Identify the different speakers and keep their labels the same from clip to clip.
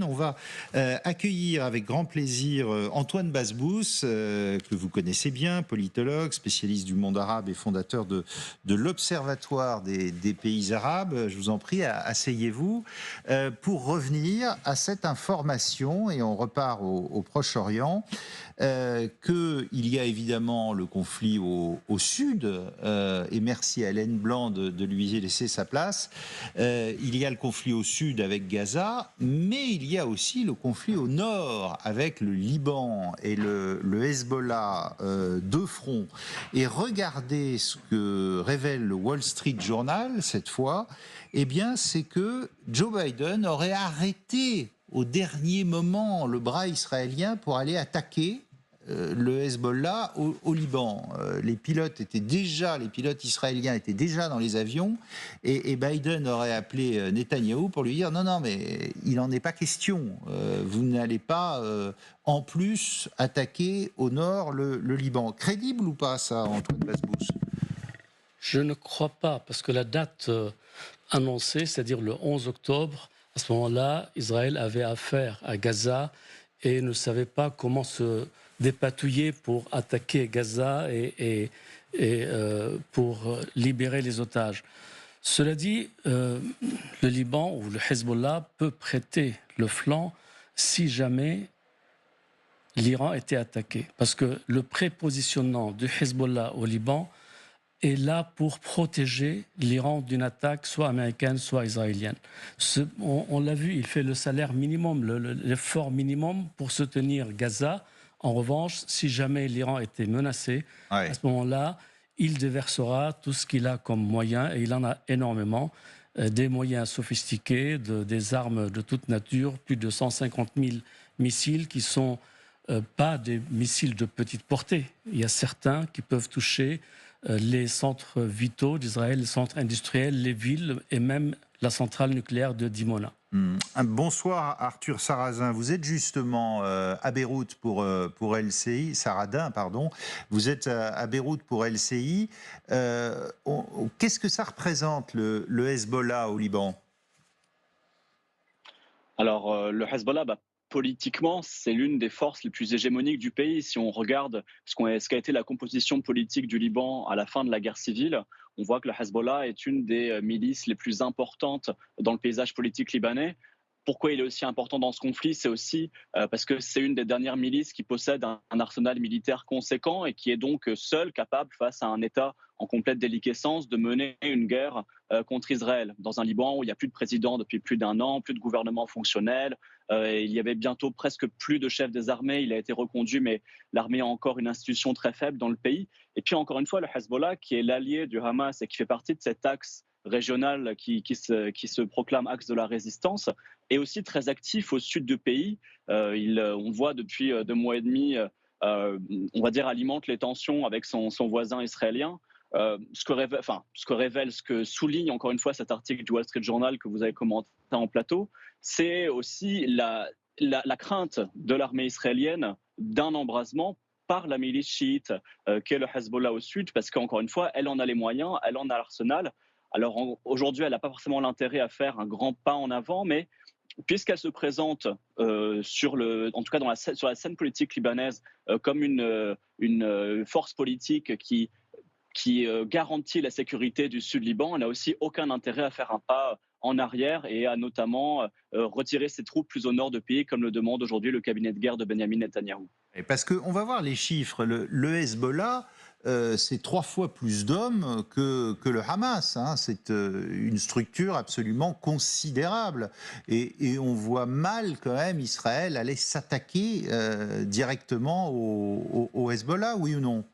Speaker 1: On va accueillir avec grand plaisir Antoine Basbous, que vous connaissez bien, politologue, spécialiste du monde arabe et fondateur de l'Observatoire des pays arabes. Je vous en prie, asseyez-vous, pour revenir à cette information, et on repart au Proche-Orient, qu'il y a évidemment le conflit au sud, et merci à Hélène Blanc de lui laisser sa place. Il y a le conflit au sud avec Gaza, mais il y a aussi le conflit au nord avec le Liban et le Hezbollah, deux fronts. Et regardez ce que révèle le Wall Street Journal cette fois, eh bien c'est que Joe Biden aurait arrêté au dernier moment le bras israélien pour aller attaquer le Hezbollah au Liban. Les pilotes israéliens étaient déjà dans les avions, et Biden aurait appelé Netanyahou pour lui dire non, mais il n'en est pas question. Vous n'allez pas en plus attaquer au nord le Liban. Crédible ou pas ça, Antoine Basbous?
Speaker 2: Je ne crois pas, parce que la date annoncée, c'est-à-dire le 11 octobre, à ce moment-là, Israël avait affaire à Gaza et ne savait pas comment se dépatouiller pour attaquer Gaza et pour libérer les otages. Cela dit, le Liban ou le Hezbollah peut prêter le flanc si jamais l'Iran était attaqué. Parce que le prépositionnement du Hezbollah au Liban est là pour protéger l'Iran d'une attaque soit américaine, soit israélienne. On l'a vu, il fait le salaire minimum, l'effort minimum pour soutenir Gaza. En revanche, si jamais l'Iran était menacé,
Speaker 1: Ouais.
Speaker 2: à ce moment-là, il déversera tout ce qu'il a comme moyens, et il en a énormément, des moyens sophistiqués, des armes de toute nature, plus de 150 000 missiles qui sont pas des missiles de petite portée. Il y a certains qui peuvent toucher les centres vitaux d'Israël, les centres industriels, les villes et même la centrale nucléaire de Dimona.
Speaker 1: Bonsoir Arthur Sarrazin, vous êtes justement à Beyrouth pour LCI, Saradin pardon, vous êtes à Beyrouth pour LCI. Qu'est-ce que ça représente le Hezbollah au Liban?
Speaker 3: Alors, le Hezbollah, politiquement, c'est l'une des forces les plus hégémoniques du pays. Si on regarde ce qu'a été la composition politique du Liban à la fin de la guerre civile, on voit que le Hezbollah est une des milices les plus importantes dans le paysage politique libanais. Pourquoi il est aussi important dans ce conflit? C'est aussi parce que c'est une des dernières milices qui possède un arsenal militaire conséquent et qui est donc seule capable, face à un État en complète déliquescence, de mener une guerre contre Israël. Dans un Liban où il n'y a plus de président depuis plus d'1 an, plus de gouvernement fonctionnel, il y avait bientôt presque plus de chef des armées. Il a été reconduit, mais l'armée a encore une institution très faible dans le pays. Et puis encore une fois, le Hezbollah, qui est l'allié du Hamas et qui fait partie de cet axe régional qui se proclame axe de la résistance, est aussi très actif au sud du pays. On voit depuis 2 mois et demi, on va dire, alimente les tensions avec son voisin israélien. Ce que souligne encore une fois cet article du Wall Street Journal que vous avez commenté en plateau, c'est aussi la crainte de l'armée israélienne d'un embrasement par la milice chiite qu'est le Hezbollah au sud, parce qu'encore une fois, elle en a les moyens, elle en a l'arsenal. Alors aujourd'hui, elle n'a pas forcément l'intérêt à faire un grand pas en avant, mais puisqu'elle se présente en tout cas sur la scène politique libanaise comme une force politique qui garantit la sécurité du Sud-Liban, elle n'a aussi aucun intérêt à faire un pas en arrière et à notamment retirer ses troupes plus au nord du pays, comme le demande aujourd'hui le cabinet de guerre de Benyamin Netanyahou.
Speaker 1: Parce qu'on va voir les chiffres. Le Hezbollah, c'est 3 fois plus d'hommes que le Hamas. Hein. C'est une structure absolument considérable. Et on voit mal quand même Israël aller s'attaquer directement au Hezbollah, oui ou non?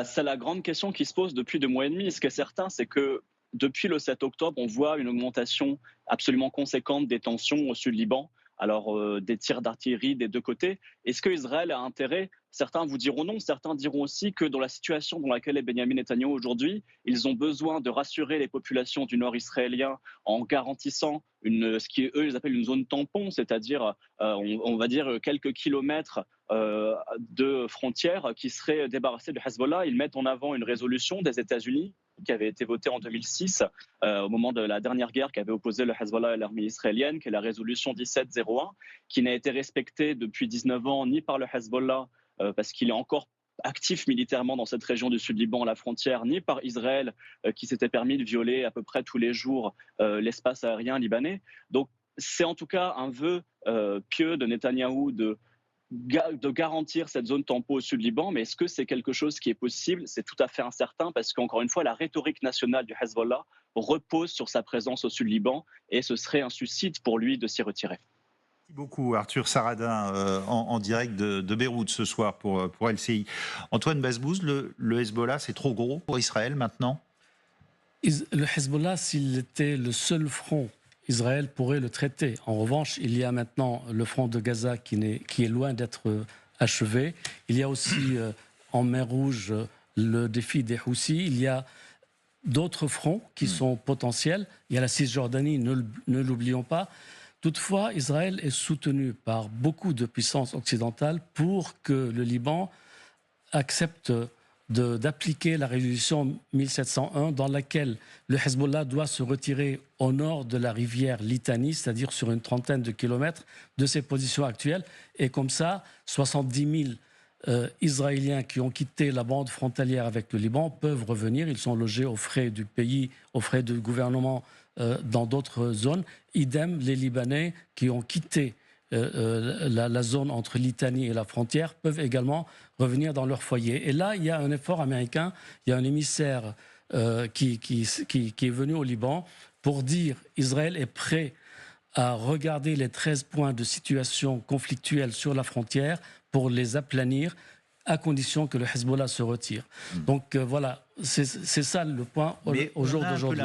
Speaker 3: C'est la grande question qui se pose depuis 2 mois et demi. Ce qui est certain, c'est que depuis le 7 octobre, on voit une augmentation absolument conséquente des tensions au sud-Liban. Alors, des tirs d'artillerie des deux côtés. Est-ce que Israël a intérêt? Certains vous diront non, certains diront aussi que dans la situation dans laquelle est Benyamin Netanyahou aujourd'hui, ils ont besoin de rassurer les populations du nord israélien en garantissant ce qu'eux ils appellent une zone tampon, c'est-à-dire, on va dire, quelques kilomètres de frontières qui seraient débarrassées du Hezbollah. Ils mettent en avant une résolution des États-Unis qui avait été votée en 2006 au moment de la dernière guerre qui avait opposé le Hezbollah et l'armée israélienne, qui est la résolution 1701, qui n'a été respectée depuis 19 ans ni par le Hezbollah parce qu'il est encore actif militairement dans cette région du sud Liban, à la frontière, ni par Israël qui s'était permis de violer à peu près tous les jours l'espace aérien libanais. Donc c'est en tout cas un vœu pieux de Netanyahou de garantir cette zone tampon au sud Liban, mais est-ce que c'est quelque chose qui est possible? C'est tout à fait incertain parce qu'encore une fois, la rhétorique nationale du Hezbollah repose sur sa présence au sud Liban et ce serait un suicide pour lui de s'y retirer.
Speaker 1: Merci beaucoup Arthur Saradin en direct de Beyrouth ce soir pour LCI. Antoine Bazbouz, le Hezbollah c'est trop gros pour Israël maintenant?
Speaker 2: Le Hezbollah, s'il était le seul front, Israël pourrait le traiter. En revanche, il y a maintenant le front de Gaza qui est loin d'être achevé. Il y a aussi en mer Rouge le défi des Houthis. Il y a d'autres fronts qui sont potentiels. Il y a la Cisjordanie, ne l'oublions pas. Toutefois, Israël est soutenu par beaucoup de puissances occidentales pour que le Liban accepte d'appliquer la résolution 1701 dans laquelle le Hezbollah doit se retirer au nord de la rivière Litani, c'est-à-dire sur une trentaine de kilomètres de ses positions actuelles. Et comme ça, 70 000 Israéliens qui ont quitté la bande frontalière avec le Liban peuvent revenir. Ils sont logés aux frais du pays, aux frais du gouvernement dans d'autres zones. Idem, les Libanais qui ont quitté la zone entre Litani et la frontière peuvent également revenir dans leur foyer. Et là, il y a un effort américain, il y a un émissaire qui est venu au Liban pour dire Israël est prêt à regarder les 13 points de situation conflictuelle sur la frontière pour les aplanir à condition que le Hezbollah se retire. Donc voilà, c'est ça le point au jour d'aujourd'hui.